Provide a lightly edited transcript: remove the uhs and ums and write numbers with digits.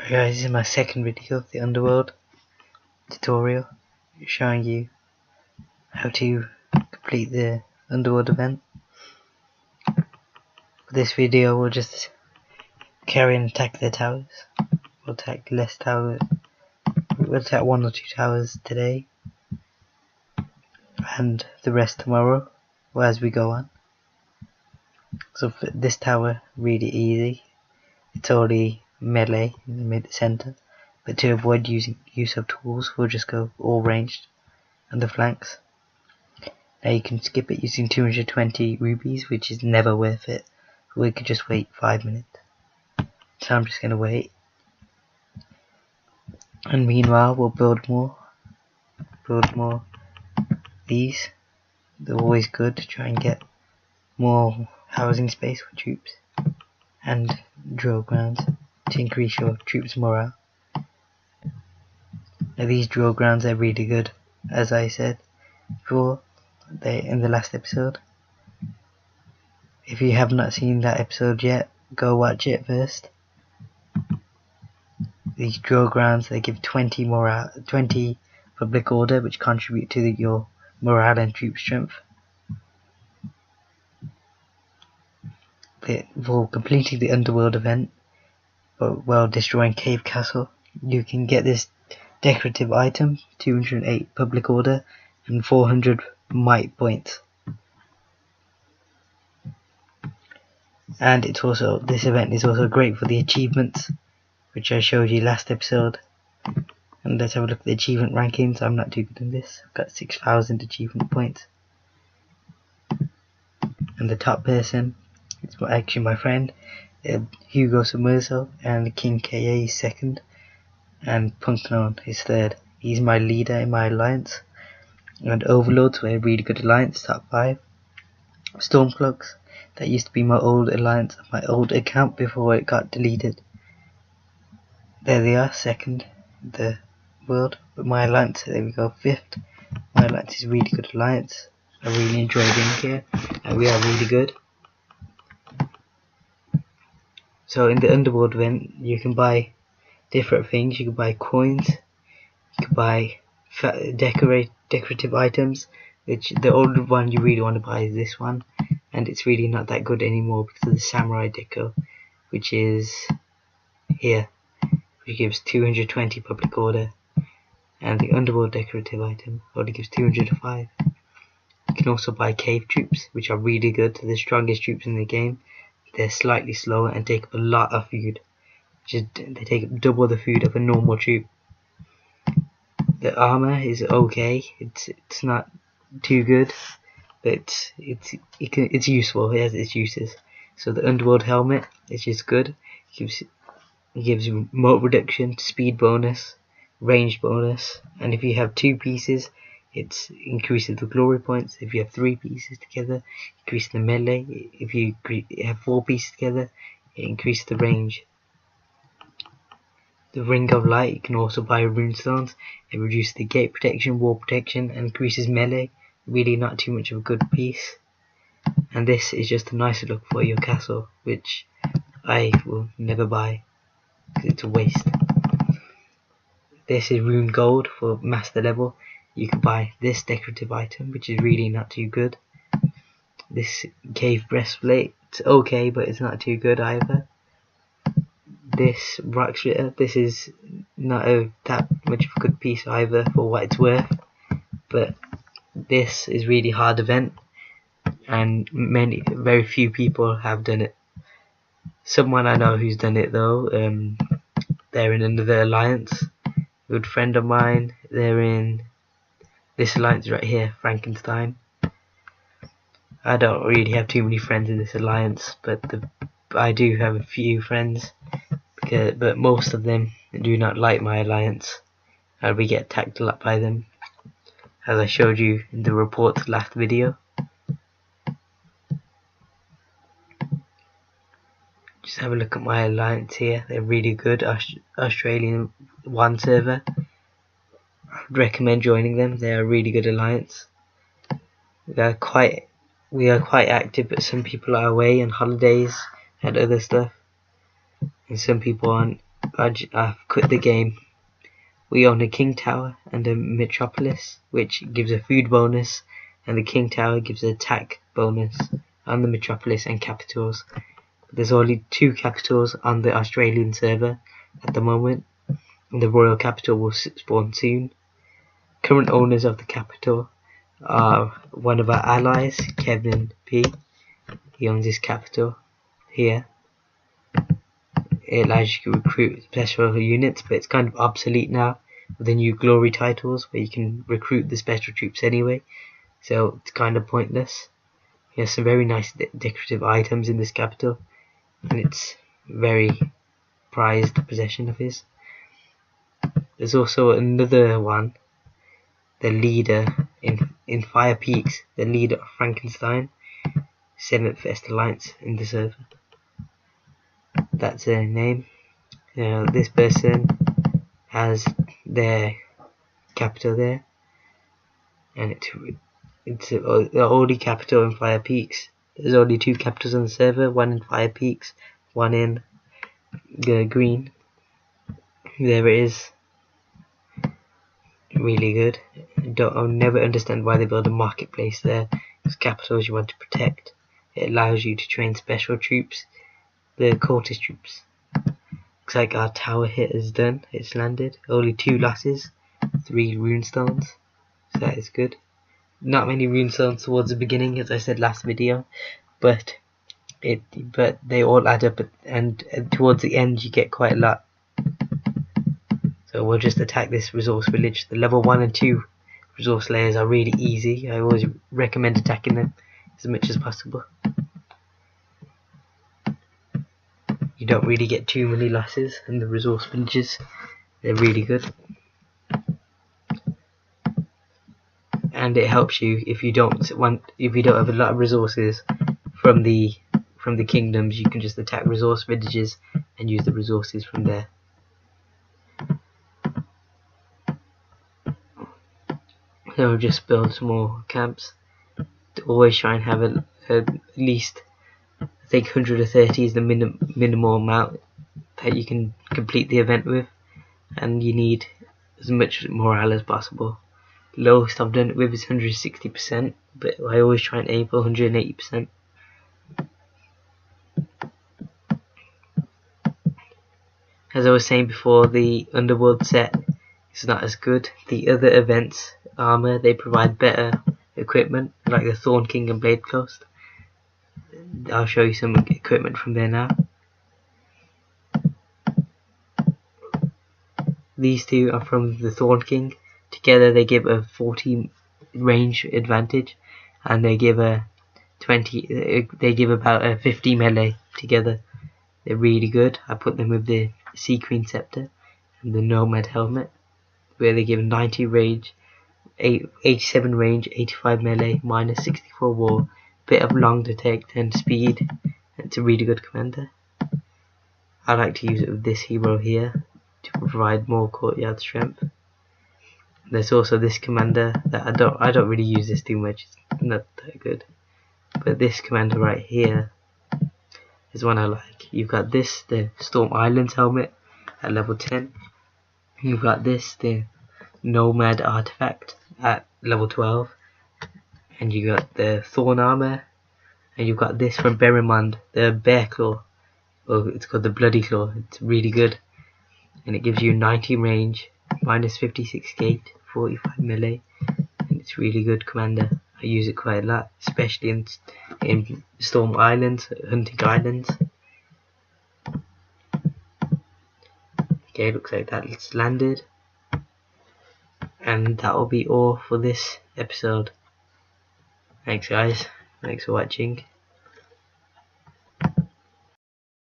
Hi guys, this is my second video of the Underworld tutorial showing you how to complete the Underworld event. For this video we'll just carry and attack the towers. We'll attack less towers. We'll attack 1 or 2 towers today and the rest tomorrow as we go on. So for this tower, really easy. It's already melee in the mid-center, but to avoid use of tools we'll just go all ranged on the flanks. Now you can skip it using 220 rubies, which is never worth it. We could just wait 5 minutes. So I'm just going to wait. And meanwhile we'll build more these. They're always good to try and get more housing space for troops and drill grounds to increase your troops' morale. Now these drill grounds are really good, as I said before in the last episode. If you have not seen that episode yet, go watch it first. These drill grounds, they give 20 public order, which contribute to your morale and troop strength. For completing the Underworld event, while destroying Cave Castle, you can get this decorative item, 208 public order and 400 might points. And this event is also great for the achievements, which I showed you last episode. And let's have a look at the achievement rankings. I'm not too good in this. I've got 6,000 achievement points. And the top person is actually my friend, Hugo Somerso, and King KA is second, and Punknon is third. He's my leader in my alliance. And Overlords were a really good alliance, top 5. Stormcloaks, that used to be my old alliance, my old account before it got deleted. There they are, second in the world. But my alliance, there we go, 5th. My alliance is a really good alliance. I really enjoy being here, and we are really good. So in the Underworld event, you can buy different things. You can buy coins, you can buy decorative items, which the only one you really want to buy is this one, and it's really not that good anymore because of the samurai deco, which is here, which gives 220 public order, and the Underworld decorative item only gives 205. You can also buy cave troops, which are really good. They're the strongest troops in the game. They're slightly slower and take up a lot of food. They take up double the food of a normal troop. The armor is okay. It's not too good, but it's useful. It has its uses. So the Underworld helmet is just good. It gives mote reduction, speed bonus, range bonus, and if you have 2 pieces, it increases the glory points. If you have 3 pieces together, it increases the melee. If you have 4 pieces together, it increases the range. The Ring of Light, you can also buy runestones. It reduces the gate protection, wall protection, and increases melee. Really not too much of a good piece. And this is just a nicer look for your castle, which I will never buy because it's a waste. This is rune gold for master level. You can buy this decorative item, which is really not too good. This cave breastplate, it's okay, but it's not too good either. This rock splitter, this is not that much of a good piece either for what it's worth, but this is really hard event, and very few people have done it. Someone I know who's done it though, they're in another alliance, a good friend of mine. They're in this alliance right here, Frankenstein. I don't really have too many friends in this alliance, but I do have a few friends, but most of them do not like my alliance, and we get attacked a lot by them, as I showed you in the report last video. Just have a look at my alliance here. They're really good. Australian 1 server. I'd recommend joining them. They're a really good alliance. We are quite active, but some people are away on holidays and other stuff, and some people aren't I've quit the game. We own a king tower and a metropolis, which gives a food bonus, and the king tower gives an attack bonus on the metropolis and capitals. There's only 2 capitals on the Australian server at the moment, and the royal capital will spawn soon. Current owners of the capital are one of our allies, Kevin P. He owns this capital here. It allows you to recruit special units, but it's kind of obsolete now with the new glory titles where you can recruit the special troops anyway, so it's kind of pointless. He has some very nice decorative items in this capital, and it's very prized possession of his. There's also another one, the leader in Fire Peaks, the leader of Frankenstein, 7th Best Alliance in the server. That's their name. This person has their capital there, and it's the only capital in Fire Peaks. There's only 2 capitals on the server, one in Fire Peaks, one in green. There it is. Really good. I'll never understand why they build a marketplace there. It's capitals you want to protect. It allows you to train special troops, the cultist troops. Looks like our tower hit is done. It's landed. Only 2 losses, 3 runestones, so that is good. Not many runestones towards the beginning, as I said last video, but they all add up, and towards the end you get quite a lot. So we'll just attack this resource village. The level 1 and 2 resource layers are really easy. I always recommend attacking them as much as possible. You don't really get too many losses in the resource villages. They're really good. And it helps you if you don't have a lot of resources from the kingdoms. You can just attack resource villages and use the resources from there. So we'll just build some more camps. Always try and have at least, I think 130 is the minimal amount that you can complete the event with, and you need as much morale as possible. Lowest I've done it with is 160%, but I always try and aim for 180%. As I was saying before, the Underworld set is not as good. The other events armor, they provide better equipment, like the Thorn King and Blade Coast. I'll show you some equipment from there now. These 2 are from the Thorn King. Together they give a 40 range advantage, and they give a 20. They give about a 50 melee together. They're really good. I put them with the Sea Queen Scepter and the Nomad Helmet, where they give 90 range, 87 range, 85 melee, minus 64 war, bit of long detect and speed. It's a really good commander. I like to use it with this hero here to provide more courtyard strength. There's also this commander that I don't really use this too much. It's not that good. But this commander right here is one I like. You've got this, the Storm Islands helmet at level 10. You've got this, the Nomad artifact at level 12. And you got the Thorn armor. And you've got this from Berrimond, the Bear Claw. Or it's called the Bloody Claw. It's really good. And it gives you 90 range, minus 56 gate, 45 melee. And it's really good commander. I use it quite a lot, especially in Storm Islands, Hunting Islands. Okay, looks like that's landed. And that will be all for this episode. Thanks guys, thanks for watching.